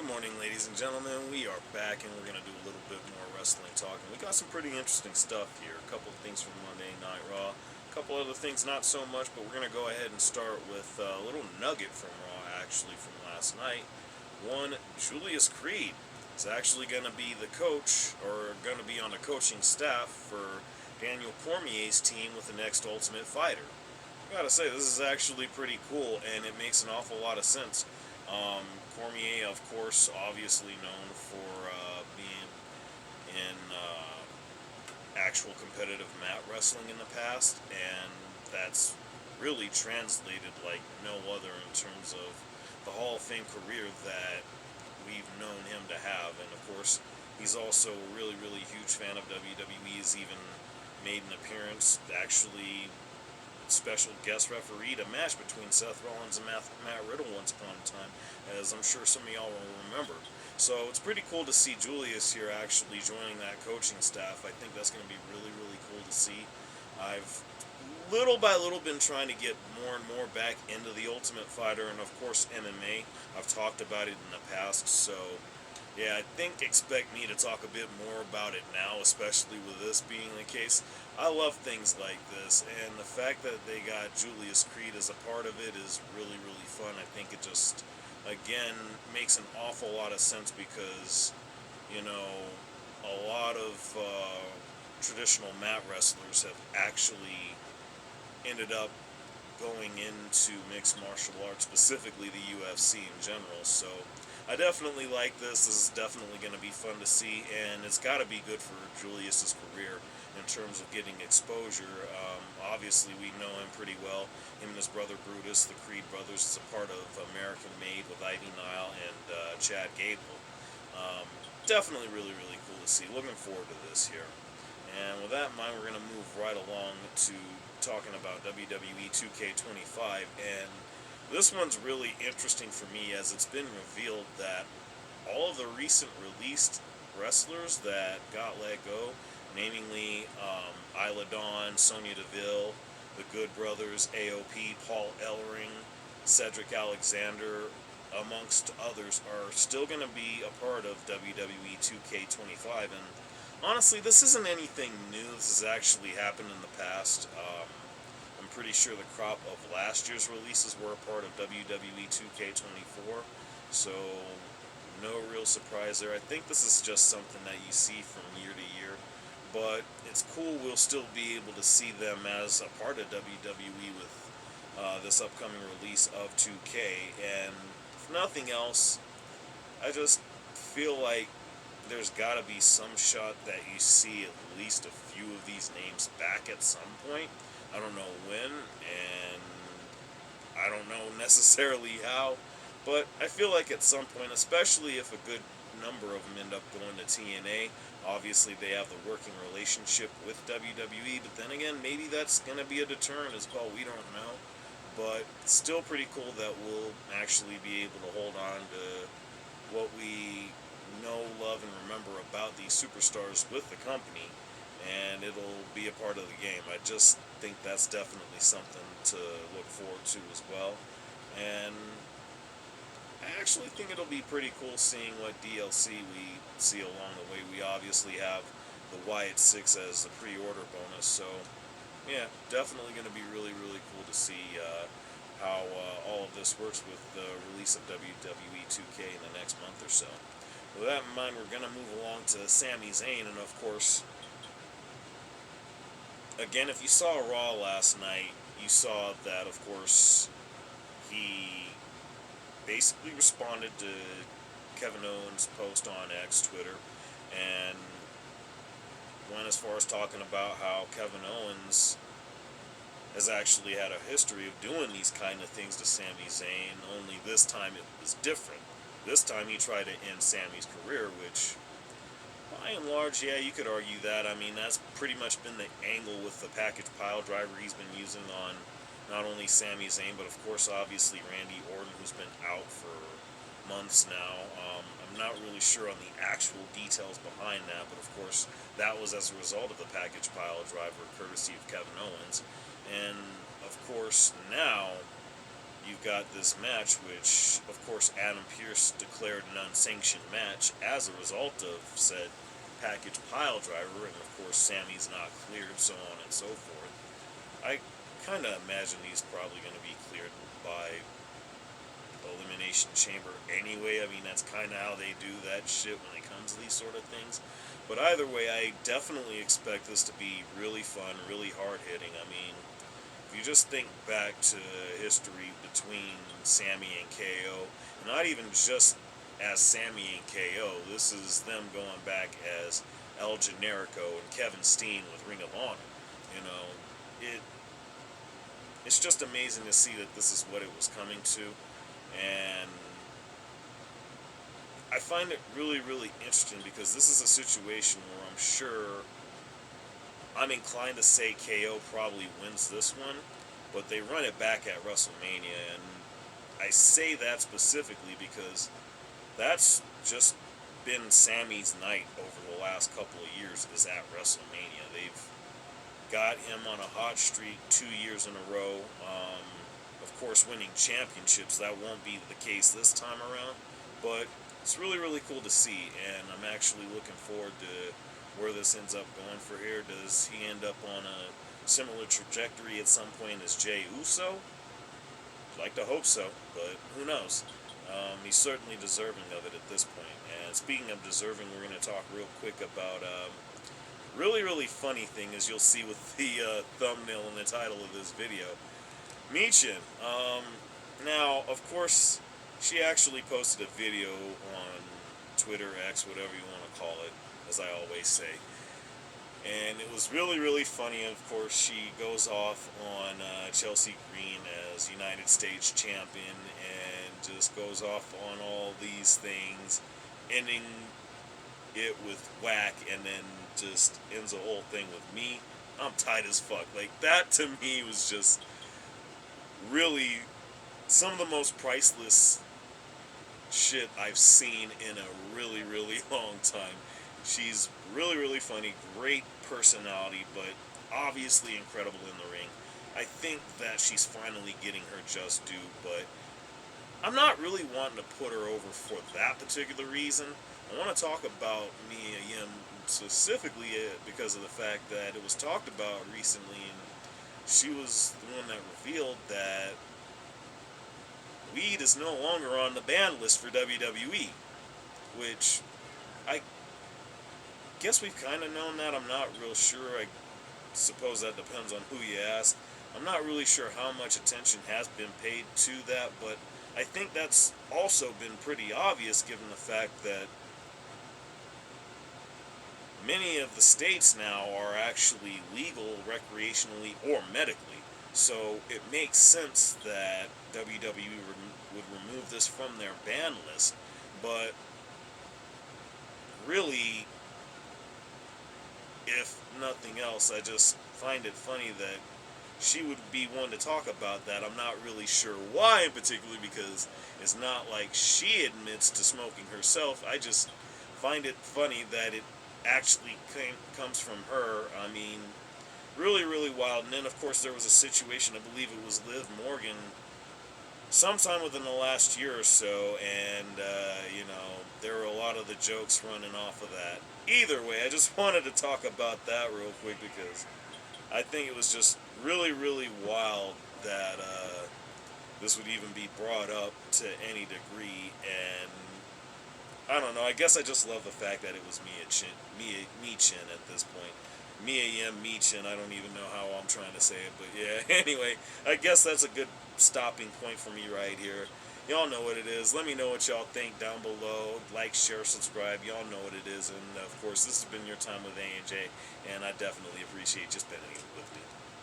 morning, ladies and gentlemen. We are back and we're going to do a little bit more wrestling talk. And we got some pretty interesting stuff here. A couple of things from Monday Night Raw, a couple other things not so much, but we're going to go ahead and start with a little nugget from Raw, actually, from last night. One, Julius Creed is actually going to be the coach, or going to be on the coaching staff for Daniel Cormier's team with the next Ultimate Fighter. I gotta say, this is actually pretty cool, and it makes an awful lot of sense. Um, Cormier, of course, obviously known for being in actual competitive mat wrestling in the past, and that's really translated like no other in terms of the Hall of Fame career that we've known him to have. And of course, he's also a really, really huge fan of WWE. He's even made an appearance, actually special guest refereed a match between Seth Rollins and Matt Riddle once upon a time, as I'm sure some of y'all will remember. So it's pretty cool to see Julius here actually joining that coaching staff. I think that's going to be really, really cool to see. I've little by little been trying to get more and more back into the Ultimate Fighter and of course MMA. I've talked about it in the past, so yeah, I think expect me to talk a bit more about it now, especially with this being the case. I love things like this, and the fact that they got Julius Creed as a part of it is really, really fun. I think it just, again, makes an awful lot of sense because, you know, a lot of traditional mat wrestlers have actually ended up going into mixed martial arts, specifically the UFC in general. So I definitely like this. This is definitely going to be fun to see, and it's got to be good for Julius's career in terms of getting exposure. Obviously, we know him pretty well. Him and his brother Brutus, the Creed brothers, is a part of American Made with Ivy Nile and Chad Gable. Definitely really, really cool to see. Looking forward to this here. And with that in mind, we're going to move right along to talking about WWE 2K25. And this one's really interesting for me as it's been revealed that all of the recent released wrestlers that got let go, namely Isla Dawn, Sonya Deville, the Good Brothers, AOP, Paul Ellering, Cedric Alexander, amongst others, are still going to be a part of WWE 2K25. And honestly, this isn't anything new. This has actually happened in the past. I'm pretty sure the crop of last year's releases were a part of WWE 2K24, so no real surprise there. I think this is just something that you see from year to year, but it's cool we'll still be able to see them as a part of WWE with this upcoming release of 2K, and if nothing else, I just feel like there's got to be some shot that you see at least a few of these names back at some point. I don't know when, and I don't know necessarily how, but I feel like at some point, especially if a good number of them end up going to TNA, obviously they have the working relationship with WWE, but then again, maybe that's going to be a deterrent as well. We don't know, but it's still pretty cool that we'll actually be able to hold on to what we know, love, and remember about these superstars with the company, and it'll be a part of the game. I just think that's definitely something to look forward to as well. And I actually think it'll be pretty cool seeing what DLC we see along the way. We obviously have the Wyatt 6 as the pre-order bonus, so yeah, definitely going to be really, really cool to see how all of this works with the release of WWE 2K in the next month or so. With that in mind, we're going to move along to Sami Zayn, and of course, again, if you saw Raw last night, you saw that, of course, he basically responded to Kevin Owens' post on X, Twitter, and went as far as talking about how Kevin Owens has actually had a history of doing these kind of things to Sami Zayn, only this time it was different. This time he tried to end Sami's career, which, by and large, yeah, you could argue that. I mean, that's pretty much been the angle with the package pile driver he's been using on not only Sami Zayn, but of course, obviously, Randy Orton, who's been out for months now. I'm not really sure on the actual details behind that, but of course, that was as a result of the package pile driver, courtesy of Kevin Owens. And of course, now you've got this match, which, of course, Adam Pearce declared an unsanctioned match as a result of said package pile driver, and of course, Sammy's not cleared, so on and so forth. I kind of imagine he's probably going to be cleared by Elimination Chamber anyway. I mean, that's kind of how they do that shit when it comes to these sort of things. But either way, I definitely expect this to be really fun, really hard hitting. I mean, if you just think back to history between Sammy and KO, not even just as Sammy and KO, this is them going back as El Generico and Kevin Steen with Ring of Honor. You know, it's just amazing to see that this is what it was coming to, and I find it really, really interesting because this is a situation where I'm sure I'm inclined to say KO probably wins this one, but they run it back at WrestleMania, and I say that specifically because that's just been Sammy's night over the last couple of years is at WrestleMania. They've got him on a hot streak 2 years in a row. Of course, winning championships, that won't be the case this time around, but it's really, really cool to see, and I'm actually looking forward to where this ends up going for here. Does he end up on a similar trajectory at some point as Jey Uso? I'd like to hope so, but who knows? He's certainly deserving of it at this point. And speaking of deserving, we're going to talk real quick about really, really funny thing, as you'll see with the thumbnail and the title of this video. Michin. Now, of course, she actually posted a video on Twitter, X, whatever you want to call it, as I always say. And it was really, really funny. Of course, she goes off on Chelsea Green as United States champion and just goes off on all these things, ending it with whack, and then just ends the whole thing with me. I'm tight as fuck. Like, that to me was just really some of the most priceless shit I've seen in a really, really long time. She's really, really funny, great personality, but obviously incredible in the ring. I think that she's finally getting her just due, but I'm not really wanting to put her over for that particular reason. I want to talk about Mia Yim specifically because of the fact that it was talked about recently, and she was the one that revealed that weed is no longer on the ban list for WWE, which I guess we've kind of known that. I'm not real sure. I suppose that depends on who you ask. I'm not really sure how much attention has been paid to that, but I think that's also been pretty obvious given the fact that many of the states now are actually legal recreationally or medically. So it makes sense that WWE would remove this from their ban list. But really, if nothing else, I just find it funny that she would be one to talk about that. I'm not really sure why in particular, because it's not like she admits to smoking herself. I just find it funny that it actually comes from her. I mean, really, really wild. And then, of course, there was a situation, I believe it was Liv Morgan, sometime within the last year or so, and, there were a lot of the jokes running off of that. Either way, I just wanted to talk about that real quick because I think it was just really, really wild that this would even be brought up to any degree, and I don't know, I guess I just love the fact that it was Michin at this point. Mia Yim Michin, I don't even know how I'm trying to say it, but yeah, anyway, I guess that's a good stopping point for me right here. Y'all know what it is. Let me know what y'all think down below. Like, share, subscribe. Y'all know what it is. And, of course, this has been your time with A&J, and I definitely appreciate you spending it with me.